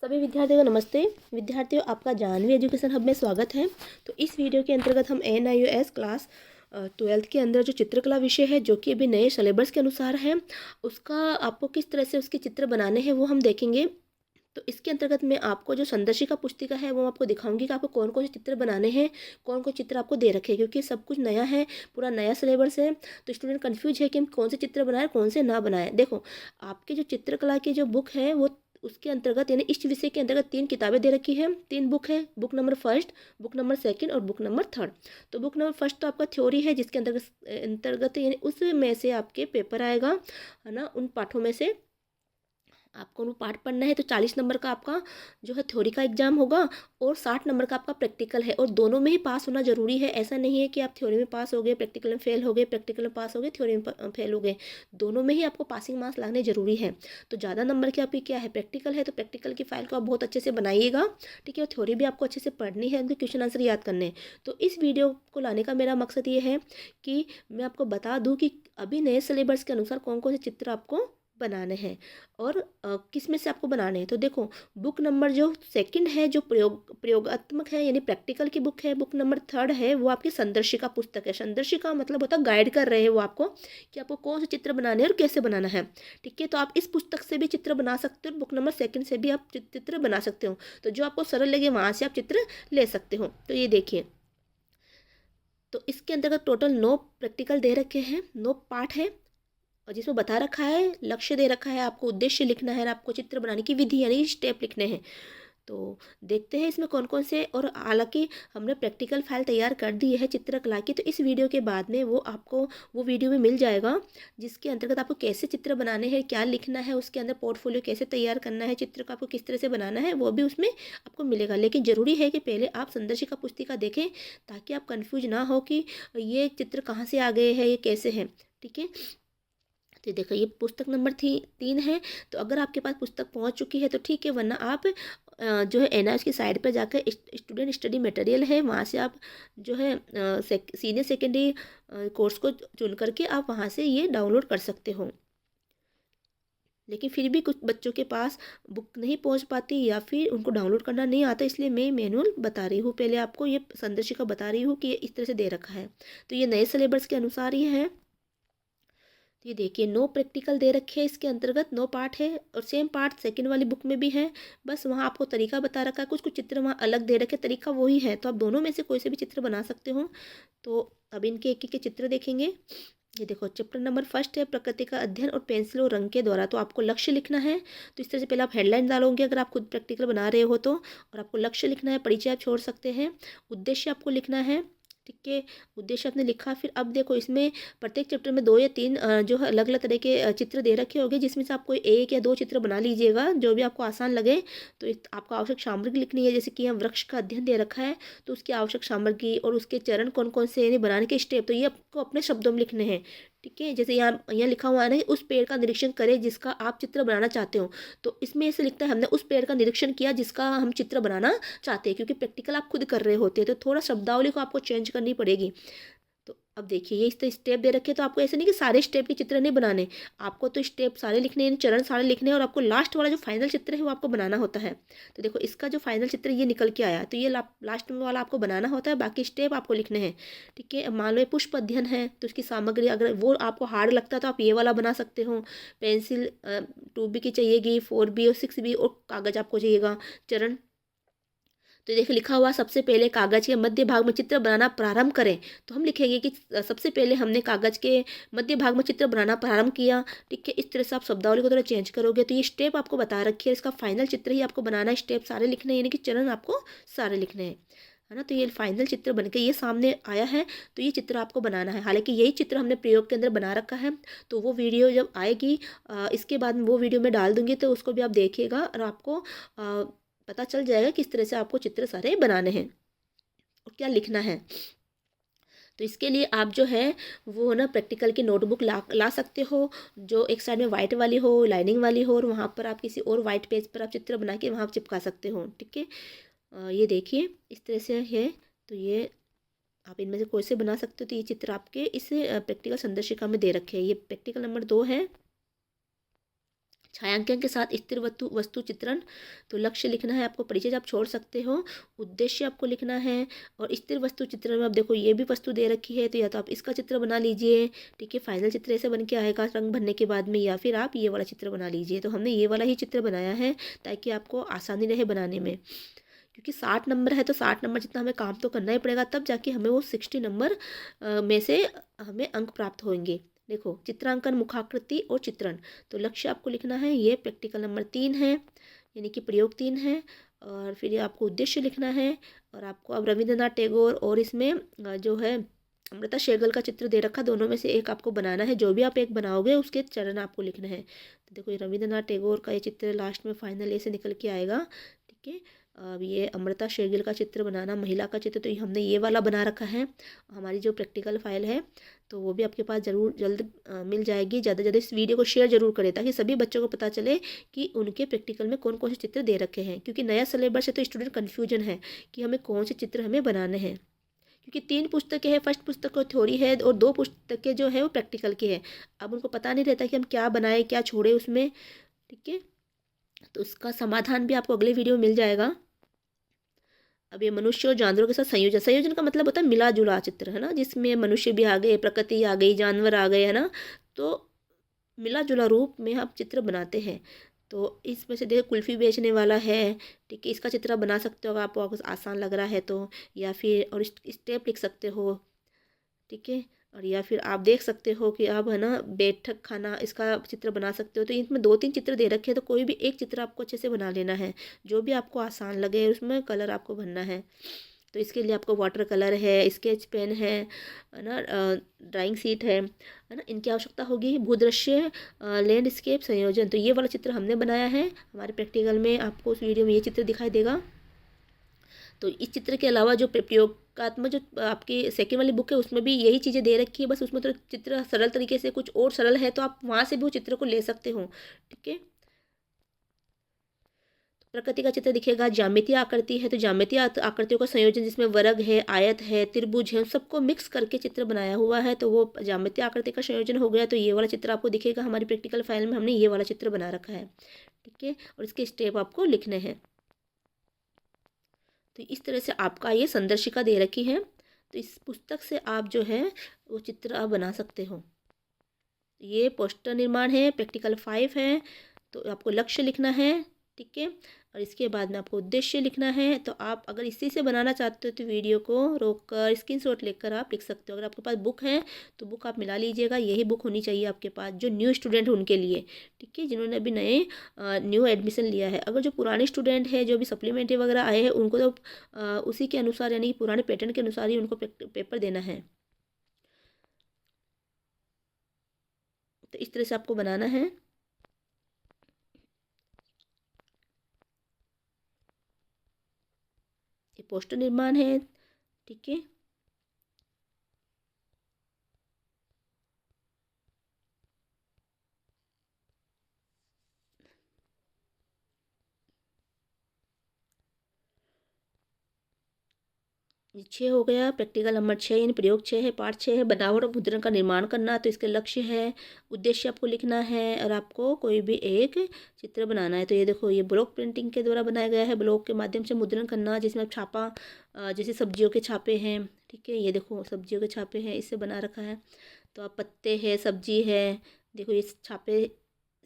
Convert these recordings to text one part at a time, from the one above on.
सभी विद्यार्थियों को नमस्ते। विद्यार्थियों, आपका जानवी एजुकेशन हब में स्वागत है। तो इस वीडियो के अंतर्गत हम NIOS क्लास 12th के अंदर जो चित्रकला विषय है, जो कि अभी नए सिलेबस के अनुसार है, उसका आपको किस तरह से उसके चित्र बनाने हैं वो हम देखेंगे। तो इसके अंतर्गत मैं आपको जो संदर्शिका पुस्तिका है वो आपको दिखाऊंगी कि आपको कौन कौन से चित्र बनाने हैं, कौन कौन चित्र आपको दे रखे हैं, क्योंकि सब कुछ नया है, पूरा नया सिलेबस है। तो स्टूडेंट कंफ्यूज है कि हम कौन से चित्र बनाएं, कौन से ना बनाएं। देखो, आपके जो चित्रकला की जो बुक है वो उसके अंतर्गत यानी इस विषय के अंतर्गत 3 किताबें दे रखी है, 3 बुक है। Book number first, book number second और बुक नंबर थर्ड। तो बुक नंबर फर्स्ट तो आपका थ्योरी है, जिसके अंतर्गत यानी उसमें से आपके पेपर आएगा, है ना। उन पाठों में से आपको वो पाठ पढ़ना है। तो 40 नंबर का आपका जो है थ्योरी का एग्जाम होगा और 60 नंबर का आपका प्रैक्टिकल है, और दोनों में ही पास होना जरूरी है। ऐसा नहीं है कि आप थ्योरी में पास हो गए, प्रैक्टिकल में फेल हो गए, प्रैक्टिकल में पास हो गए, थ्योरी में फेल हो गए। दोनों में ही आपको पासिंग मार्क्स लाने जरूरी है। तो ज़्यादा नंबर की आपकी क्या है, प्रैक्टिकल है, तो प्रैक्टिकल की फाइल को आप बहुत अच्छे से बनाइएगा, ठीक है। और थ्योरी भी आपको अच्छे से पढ़नी है, उनके क्वेश्चन आंसर याद करने हैं। तो इस वीडियो को लाने का मेरा मकसद ये है कि मैं आपको बता दूँ कि अभी नए सिलेबस के अनुसार कौन कौन से चित्र आपको बनाने हैं और किस में से आपको बनाने हैं। तो देखो, बुक नंबर जो सेकंड है, जो प्रयोगात्मक है यानी प्रैक्टिकल की बुक है। बुक नंबर थर्ड है वो आपकी संदर्शिका पुस्तक है। संदर्शिका मतलब होता है गाइड कर रहे हैं वो आपको कि आपको कौन से चित्र बनाने हैं और कैसे बनाना है, ठीक है। तो आप इस पुस्तक से भी चित्र बना सकते हो, बुक नंबर सेकंड से भी आप चित्र बना सकते हो। तो जो आपको सरल लगे वहाँ से आप चित्र ले सकते हो। तो ये देखिए, तो इसके अंतर्गत टोटल 9 प्रैक्टिकल दे रखे हैं, 9 पार्ट है, और जिसमें बता रखा है, लक्ष्य दे रखा है, आपको उद्देश्य लिखना है, आपको चित्र बनाने की विधि यानी स्टेप लिखने हैं। तो देखते हैं इसमें कौन कौन से। और हालांकि हमने प्रैक्टिकल फाइल तैयार कर दी है चित्रकला की, तो इस वीडियो के बाद में वो आपको वो वीडियो भी मिल जाएगा, जिसके अंतर्गत आपको कैसे चित्र बनाने हैं, क्या लिखना है, उसके अंदर पोर्टफोलियो कैसे तैयार करना है, चित्र को आपको किस तरह से बनाना है, वो भी उसमें आपको मिलेगा। लेकिन ज़रूरी है कि पहले आप संदर्शिका पुस्तिका देखें, ताकि आप कन्फ्यूज ना हो कि ये चित्र कहाँ से आ गए हैं, ये कैसे हैं, ठीक है। तो देखो, ये पुस्तक नंबर 3 है। तो अगर आपके पास पुस्तक पहुंच चुकी है तो ठीक है, वरना आप जो है NIOS की साइट पर जाकर स्टूडेंट स्टडी मटेरियल है, वहाँ से आप जो है सीनियर सेकेंडरी कोर्स को चुन करके आप वहाँ से ये डाउनलोड कर सकते हो। लेकिन फिर भी कुछ बच्चों के पास बुक नहीं पहुंच पाती या फिर उनको डाउनलोड करना नहीं आता, इसलिए मैं मैनुअल बता रही हूँ। पहले आपको ये संदर्शिका बता रही हूँ कि ये इस तरह से दे रखा है। तो ये नए सिलेबस के अनुसार ये है। ये देखिए, 9 प्रैक्टिकल दे रखे हैं, इसके अंतर्गत 9 पार्ट है, और सेम पार्ट सेकंड वाली बुक में भी है। बस वहाँ आपको तरीका बता रखा है, कुछ कुछ चित्र वहाँ अलग दे रखे, तरीका वही है। तो आप दोनों में से कोई से भी चित्र बना सकते हो। तो अब इनके एक एक के चित्र देखेंगे। ये देखो, चैप्टर नंबर फर्स्ट है प्रकृति का अध्ययन और पेंसिल और रंग के द्वारा। तो आपको लक्ष्य लिखना है। तो इस तरह से पहले आप हेडलाइन डालोगे अगर आप खुद प्रैक्टिकल बना रहे हो तो, और आपको लक्ष्य लिखना है, परिचय आप छोड़ सकते हैं, उद्देश्य आपको लिखना है, ठीक है। उद्देश्य आपने लिखा। फिर अब देखो, इसमें प्रत्येक चैप्टर में 2 या 3 जो है अलग अलग तरह के चित्र दे रखे होंगे, जिसमें से आपको 1 या 2 चित्र बना लीजिएगा, जो भी आपको आसान लगे। तो आपको आवश्यक सामग्री लिखनी है, जैसे कि यहाँ वृक्ष का अध्ययन दे रखा है, तो उसकी आवश्यक सामग्री और उसके चरण कौन कौन से यानी बनाने के स्टेप, तो ये आपको अपने शब्दों में लिखने हैं, ठीक है। जैसे यहाँ यहाँ लिखा हुआ है ना, उस पेड़ का निरीक्षण करें जिसका आप चित्र बनाना चाहते हो। तो इसमें ऐसे लिखता है, हमने उस पेड़ का निरीक्षण किया जिसका हम चित्र बनाना चाहते हैं, क्योंकि प्रैक्टिकल आप खुद कर रहे होते हैं, तो थोड़ा शब्दावली को आपको चेंज करनी पड़ेगी। तो अब देखिए, ये इस तरह स्टेप दे रखे, तो आपको ऐसे नहीं कि सारे स्टेप के चित्र नहीं बनाने, आपको तो स्टेप सारे लिखने हैं, चरण सारे लिखने हैं, और आपको लास्ट वाला जो फाइनल चित्र है वो आपको बनाना होता है। तो देखो, इसका जो फाइनल चित्र ये निकल के आया, तो ये लास्ट में वाला आपको बनाना होता है, बाकी स्टेप आपको लिखने हैं, ठीक है। अब मान लो ये पुष्प अध्ययन है, तो उसकी सामग्री अगर वो आपको हार्ड लगता है तो आप ये वाला बना सकते हो। पेंसिल 2B की चाहिएगी, 4B और 6B, और कागज़ आपको चाहिएगा, चरण। तो देखिए, लिखा हुआ सबसे पहले कागज के मध्य भाग में चित्र बनाना प्रारंभ करें। तो हम लिखेंगे कि सबसे पहले हमने कागज के मध्य भाग में चित्र बनाना प्रारंभ किया, ठीक है। इस तरह से आप शब्दावली को थोड़ा चेंज करोगे। तो ये स्टेप आपको बता रखी है, इसका फाइनल चित्र ही आपको बनाना है, स्टेप सारे लिखने हैं, यानी कि चरण आपको सारे लिखने हैं, है ना। तो ये फाइनल चित्र बनके ये सामने आया है, तो ये चित्र आपको बनाना है। हालांकि यही चित्र हमने प्रयोग के अंदर बना रखा है, तो वो वीडियो जब आएगी इसके बाद में वो वीडियो में डाल दूंगी, तो उसको भी आप देखिएगा और आपको पता चल जाएगा किस तरह से आपको चित्र सारे बनाने हैं और क्या लिखना है। तो इसके लिए आप जो है वो ना प्रैक्टिकल की नोटबुक ला सकते हो, जो एक साइड में वाइट वाली हो, लाइनिंग वाली हो, और वहाँ पर आप किसी और वाइट पेज पर आप चित्र बना के वहाँ चिपका सकते हो, ठीक है। ये देखिए, इस तरह से है। तो ये आप इनमें से कोई से बना सकते हो। तो ये चित्र आपके इस प्रैक्टिकल संदर्शिका में दे रखे हैं। ये प्रैक्टिकल नंबर 2 है। छायांकन के साथ स्थिर वस्तु वस्तु चित्रण। तो लक्ष्य लिखना है आपको, परिचय आप छोड़ सकते हो। उद्देश्य आपको लिखना है। और स्थिर वस्तु चित्रण में अब देखो ये भी वस्तु दे रखी है, तो या तो आप इसका चित्र बना लीजिए, ठीक है, फाइनल चित्र ऐसे बन के आएगा रंग भरने के बाद में, या फिर आप ये वाला चित्र बना लीजिए। तो हमने ये वाला ही चित्र बनाया है ताकि आपको आसानी रहे बनाने में, क्योंकि 60 नंबर है तो 60 नंबर जितना हमें काम तो करना ही पड़ेगा, तब जाके हमें वो 60 नंबर में से हमें अंक प्राप्त होंगे। देखो चित्रांकन, मुखाकृति और चित्रण। तो लक्ष्य आपको लिखना है, ये प्रैक्टिकल नंबर 3 है, यानी कि प्रयोग 3 है। और फिर ये आपको उद्देश्य लिखना है। और आपको अब रविंद्रनाथ टैगोर और इसमें जो है अमृता शेरगिल का चित्र दे रखा, दोनों में से एक आपको बनाना है। जो भी आप एक बनाओगे उसके चरण आपको लिखना है। तो देखो ये रविंद्रनाथ टैगोर का ये चित्र लास्ट में फाइनल ऐसे निकल के आएगा, ठीक है। अब ये अमृता शेरगिल का चित्र बनाना, महिला का चित्र, तो हमने ये वाला बना रखा है। हमारी जो प्रैक्टिकल फाइल है तो वो भी आपके पास ज़रूर जल्द मिल जाएगी। ज़्यादा से ज़्यादा इस वीडियो को शेयर जरूर करें ताकि सभी बच्चों को पता चले कि उनके प्रैक्टिकल में कौन कौन से चित्र दे रखे हैं, क्योंकि नया सिलेबस है तो स्टूडेंट कन्फ्यूजन है कि हमें कौन से चित्र हमें बनाने हैं, क्योंकि 3 पुस्तकें हैं। फर्स्ट पुस्तक थ्योरी है और 2 पुस्तकें जो है वो प्रैक्टिकल की है। अब उनको पता नहीं रहता कि हम क्या बनाए क्या छोड़े उसमें, ठीक है। तो उसका समाधान भी आपको अगले वीडियो में मिल जाएगा। अब ये मनुष्य और जानवरों के साथ संयोजन, संयोजन का मतलब होता है मिला जुला चित्र, है ना, जिसमें मनुष्य भी आ गए, प्रकृति आ गई, जानवर आ गए, है ना। तो मिला जुला रूप में आप चित्र बनाते हैं। तो इसमें से देखो कुल्फ़ी बेचने वाला है, ठीक है, इसका चित्र आप बना सकते हो आपको आसान लग रहा है तो, या फिर और स्टेप लिख सकते हो, ठीक है। और या फिर आप देख सकते हो कि आप, है ना, बैठक खाना, इसका चित्र बना सकते हो। तो इसमें 2-3 चित्र दे रखे हैं, तो कोई भी एक चित्र आपको अच्छे से बना लेना है, जो भी आपको आसान लगे उसमें कलर आपको भरना है। तो इसके लिए आपको वाटर कलर है, स्केच पेन है ना, ड्राइंग शीट है ना, इनकी आवश्यकता होगी। भूदृश्य, लैंडस्केप संयोजन, तो ये वाला चित्र हमने बनाया है। हमारे प्रैक्टिकल में आपको उस वीडियो में ये चित्र दिखाई देगा। तो इस चित्र के अलावा जो प्रयोगात्मक जो आपकी सेकेंड वाली बुक है उसमें भी यही चीज़ें दे रखी है, बस उसमें तो चित्र सरल तरीके से कुछ और सरल है, तो आप वहाँ से भी वो चित्र को ले सकते हो, ठीक है। प्रकृति का चित्र दिखेगा, ज्यामितीय आकृति है तो ज्यामितीय आकृतियों का संयोजन, जिसमें वर्ग है, आयत है, त्रिभुज है, सबको मिक्स करके चित्र बनाया हुआ है, तो वो ज्यामितीय आकृति का संयोजन हो गया। तो ये वाला चित्र आपको दिखेगा, हमारी प्रैक्टिकल फाइल में हमने ये वाला चित्र बना रखा है, ठीक है। और इसके स्टेप आपको लिखने हैं। तो इस तरह से आपका ये संदर्शिका दे रखी है, तो इस पुस्तक से आप जो है वो चित्र आप बना सकते हो। ये पोस्टर निर्माण है, प्रैक्टिकल 5 है। तो आपको लक्ष्य लिखना है, ठीक है। और इसके बाद में आपको उद्देश्य लिखना है। तो आप अगर इसी से बनाना चाहते हो तो वीडियो को रोककर स्क्रीनशॉट लेकर आप लिख सकते हो। अगर आपके पास बुक है तो बुक आप मिला लीजिएगा, यही बुक होनी चाहिए आपके पास, जो न्यू स्टूडेंट है उनके लिए, ठीक है, जिन्होंने अभी नए न्यू एडमिशन लिया है। अगर जो पुराने स्टूडेंट है, जो भी सप्लीमेंट्री वगैरह आए हैं, उनको तो उसी के अनुसार, यानी कि पुराने पैटर्न के अनुसार ही उनको पेपर देना है। तो इस तरह से आपको बनाना है। ये पोस्टर निर्माण है, ठीक है। ये 6 हो गया, प्रैक्टिकल नंबर 6 यानी प्रयोग 6 है, पार्ट 6 है, बनावट और मुद्रण का निर्माण करना। तो इसके लक्ष्य है, उद्देश्य आपको लिखना है, और आपको कोई भी एक चित्र बनाना है। तो ये देखो ये ब्लॉक प्रिंटिंग के द्वारा बनाया गया है, ब्लॉक के माध्यम से मुद्रण करना, जिसमें आप छापा, जैसे सब्जियों के छापे हैं, ठीक है, ये देखो सब्जियों के छापे हैं, इससे बना रखा है। तो आप पत्ते है, सब्जी है, देखो ये छापे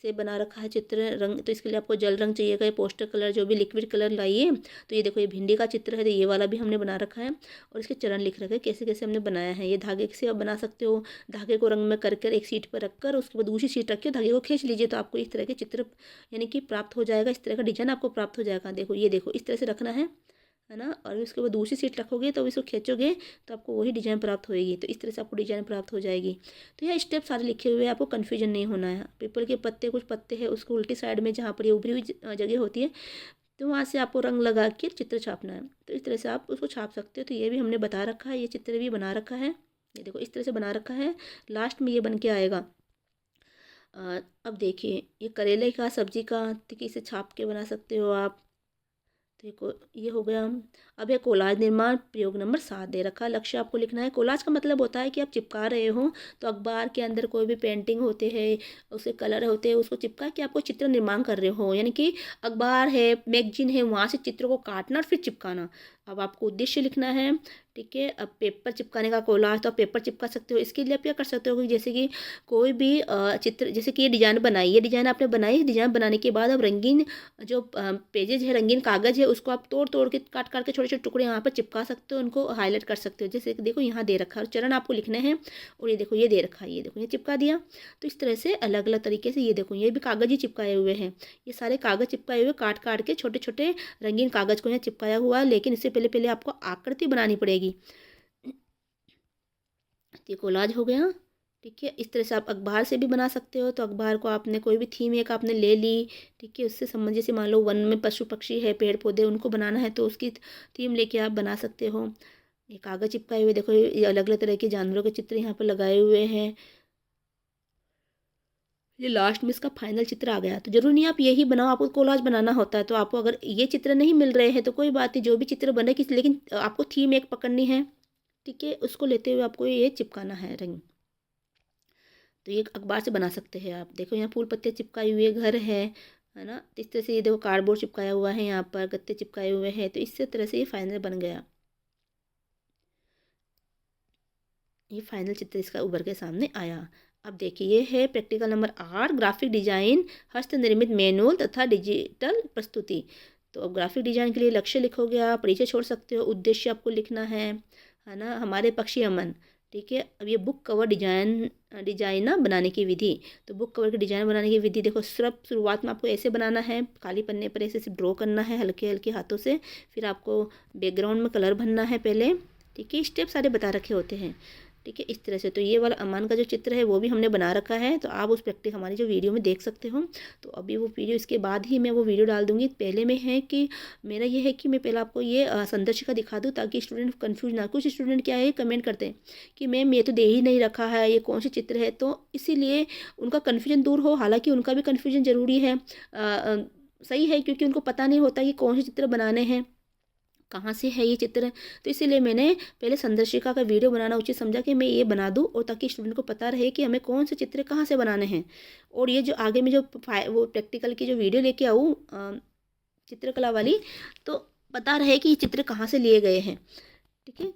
से बना रखा है चित्र। रंग, तो इसके लिए आपको जल रंग चाहिएगा, ये पोस्टर कलर, जो भी लिक्विड कलर लाइए। तो ये देखो ये भिंडी का चित्र है, तो ये वाला भी हमने बना रखा है, और इसके चरण लिख रखे हैं कैसे कैसे हमने बनाया है। ये धागे से आप बना सकते हो, धागे को रंग में कर कर एक शीट पर रखकर उसके बाद दूसरी शीट रखिए, धागे को खींच लीजिए, तो आपको इस तरह के चित्र यानी कि प्राप्त हो जाएगा, इस तरह का डिजाइन आपको प्राप्त हो जाएगा। देखो ये देखो इस तरह से रखना है ना। और उसके बाद दूसरी सीट रखोगे तो इसको खींचोगे तो आपको वही डिज़ाइन प्राप्त होएगी। तो इस तरह से आपको डिज़ाइन प्राप्त हो जाएगी। तो यह स्टेप सारे लिखे हुए हैं, आपको कन्फ्यूजन नहीं होना है। पीपल के पत्ते, कुछ पत्ते हैं उसको उल्टी साइड में जहाँ पर ये उभरी हुई जगह होती है, तो वहाँ से आपको रंग लगा के चित्र छापना है। तो इस तरह से आप उसको छाप सकते हो। तो ये भी हमने बता रखा है, ये चित्र भी बना रखा है, ये देखो इस तरह से बना रखा है, लास्ट में ये बन के आएगा। अब देखिए ये करेले का, सब्जी का, ठीक है, इसे छाप के बना सकते हो आप। तो ये हो गया। अब है कोलाज निर्माण, प्रयोग नंबर 7 दे रखा। लक्ष्य आपको लिखना है। कोलाज का मतलब होता है कि आप चिपका रहे हो, तो अखबार के अंदर कोई भी पेंटिंग होते हैं, उसे कलर होते हैं, उसको चिपका के आपको चित्र निर्माण कर रहे हो, यानी कि अखबार है, मैगजीन है, वहाँ से चित्र को काटना और फिर चिपकाना। अब आपको उद्देश्य लिखना है, ठीक है। अब पेपर चिपकाने का कोलाज, तो आप पेपर चिपका सकते हो। इसके लिए आप क्या कर सकते हो कि जैसे कि कोई भी चित्र, जैसे कि ये डिज़ाइन बनाई, ये डिज़ाइन आपने बनाई, डिज़ाइन बनाने के बाद अब रंगीन जो पेजेज है, रंगीन कागज़ है, उसको आप तोड़ तोड़ के काट काट के छोटे छोटे टुकड़े यहाँ पर चिपका सकते हो, उनको हाईलाइट कर सकते हो। जैसे कि देखो यहाँ दे रखा है और चरण आपको लिखने हैं, और ये देखो ये दे रखा है, ये देखो ये चिपका दिया। तो इस तरह से अलग अलग तरीके से, ये देखो ये भी कागज़ ही चिपकाए हुए हैं, ये सारे कागज़ चिपकाए हुए काट काट के छोटे छोटे रंगीन कागज़ को यहाँ चिपकाया हुआ है। लेकिन इससे पहले पहले आपको आकृति बनानी पड़ेगी। ये कोलाज हो गया, ठीक है। इस तरह से आप अखबार से भी बना सकते हो। तो अखबार को आपने कोई भी थीम एक आपने ले ली, ठीक है, उससे संबंधित, जैसे मान लो वन में पशु पक्षी है, पेड़ पौधे, उनको बनाना है, तो उसकी थीम लेके आप बना सकते हो। ये कागज़ चिपकाए हुए, देखो ये अलग अलग तरह के जानवरों के चित्र यहाँ पर लगाए हुए हैं। ये लास्ट में इसका फाइनल चित्र आ गया। तो जरूरी नहीं आप यही बनाओ, आपको कोलाज बनाना होता है। तो आपको अगर ये चित्र नहीं मिल रहे हैं तो कोई बात नहीं, जो भी चित्र बने कि, लेकिन आपको थीम एक पकड़नी है, ठीक है, उसको लेते हुए आपको ये चिपकाना है रंग। तो ये अखबार से बना सकते हैं आप। देखो यहाँ फूल पत्ते चिपकाए हुए घर है ना। तो इस तरह से ये देखो कार्डबोर्ड चिपकाया हुआ है, यहाँ पर गत्ते चिपकाए हुए हैं। तो इस तरह से ये फाइनल बन गया। ये फाइनल चित्र इसका उभर के सामने आया। अब देखिए ये है प्रैक्टिकल नंबर 8, ग्राफिक डिजाइन, हस्त निर्मित मैनुअल तथा डिजिटल प्रस्तुति। तो अब ग्राफिक डिजाइन के लिए लक्ष्य लिखोगे आप, परिचय छोड़ सकते हो, उद्देश्य आपको लिखना है ना। हमारे पक्षी अमन, ठीक है। अब ये बुक कवर डिजाइन बनाने की विधि। तो बुक कवर की डिजाइन बनाने की विधि देखो, सिर्फ शुरुआत में आपको ऐसे बनाना है, खाली पन्ने पर ऐसे सिर्फ ड्रॉ करना है हल्के हल्के हाथों से। फिर आपको बैकग्राउंड में कलर भरना है पहले, ठीक है। स्टेप सारे बता रखे होते हैं, ठीक है, इस तरह से। तो ये वाला अमान का जो चित्र है वो भी हमने बना रखा है। तो आप उस प्रैक्टिस हमारी जो वीडियो में देख सकते हो। तो अभी वो वीडियो, इसके बाद ही मैं वो वीडियो डाल दूँगी। पहले में है कि मेरा ये है कि मैं पहले आपको ये संदर्शिका दिखा दूँ, ताकि स्टूडेंट कन्फ्यूज ना। कुछ स्टूडेंट क्या है, कमेंट करते हैं कि मैम ये तो दे ही नहीं रखा है, ये कौन सा चित्र है। तो इसीलिए उनका कन्फ्यूजन दूर हो, हालाँकि उनका भी कन्फ्यूजन ज़रूरी है, सही है, क्योंकि उनको पता नहीं होता कि कौन से चित्र बनाने हैं, कहाँ से है ये चित्र। तो इसीलिए मैंने पहले संदर्शिका का वीडियो बनाना उचित समझा कि मैं ये बना दूँ, और ताकि स्टूडेंट को पता रहे कि हमें कौन से चित्र कहाँ से बनाने हैं। और ये जो आगे में जो वो प्रैक्टिकल की जो वीडियो लेके आऊँ चित्रकला वाली, तो पता रहे कि ये चित्र कहाँ से लिए गए हैं, ठीक है।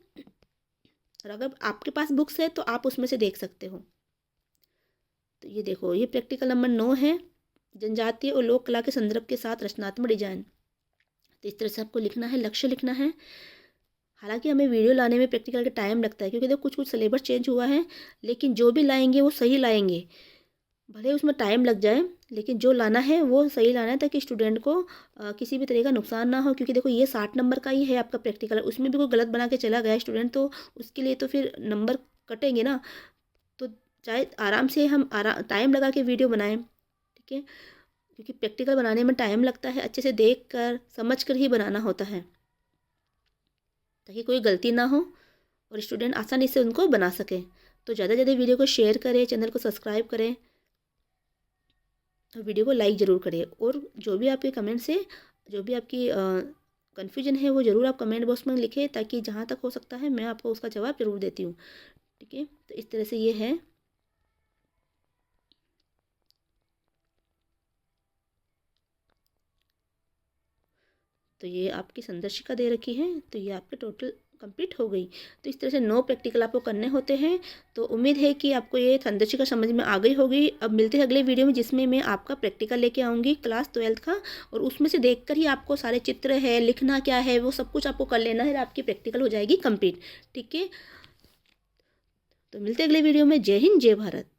और अगर आपके पास बुक्स है तो आप उसमें से देख सकते हो। तो ये देखो, ये प्रैक्टिकल नंबर 9 है, जनजातीय और लोक कला के संदर्भ के साथ रचनात्मक डिजाइन। तो इस तरह से आपको लिखना है, लक्ष्य लिखना है। हालांकि हमें वीडियो लाने में प्रैक्टिकल का टाइम लगता है, क्योंकि देखो कुछ सिलेबस चेंज हुआ है, लेकिन जो भी लाएंगे वो सही लाएंगे। भले उसमें टाइम लग जाए, लेकिन जो लाना है वो सही लाना है, ताकि स्टूडेंट को किसी भी तरह का नुकसान ना हो। क्योंकि देखो ये 60 नंबर का ही है आपका प्रैक्टिकल, उसमें भी कोई गलत बना के चला गया स्टूडेंट, तो उसके लिए तो फिर नंबर कटेंगे ना। तो चाहे आराम से हम टाइम लगा के वीडियो बनाएं, ठीक है, क्योंकि प्रैक्टिकल बनाने में टाइम लगता है। अच्छे से देख कर समझ कर ही बनाना होता है, ताकि कोई गलती ना हो और स्टूडेंट आसानी से उनको बना सके। तो ज़्यादा से ज़्यादा वीडियो को शेयर करें, चैनल को सब्सक्राइब करें और वीडियो को लाइक ज़रूर करें। और जो भी आपके कमेंट्स है, जो भी आपकी कन्फ्यूजन है, वो ज़रूर आप कमेंट बॉक्स में लिखें, ताकि जहाँ तक हो सकता है मैं आपको उसका जवाब ज़रूर देती हूँ, ठीक है। तो इस तरह से ये है। तो ये आपकी संदर्शिका दे रखी है। तो ये आपके टोटल कंप्लीट हो गई। तो इस तरह से 9 प्रैक्टिकल आपको करने होते हैं। तो उम्मीद है कि आपको ये संदर्शिका समझ में आ गई होगी। अब मिलते हैं अगले वीडियो में, जिसमें मैं आपका प्रैक्टिकल लेके आऊँगी क्लास 12th का, और उसमें से देखकर ही आपको सारे चित्र है, लिखना क्या है, वो सब कुछ आपको कर लेना है, आपकी प्रैक्टिकल हो जाएगी कंप्लीट, ठीक है। तो मिलते हैं अगले वीडियो में। जय हिंद, जय भारत।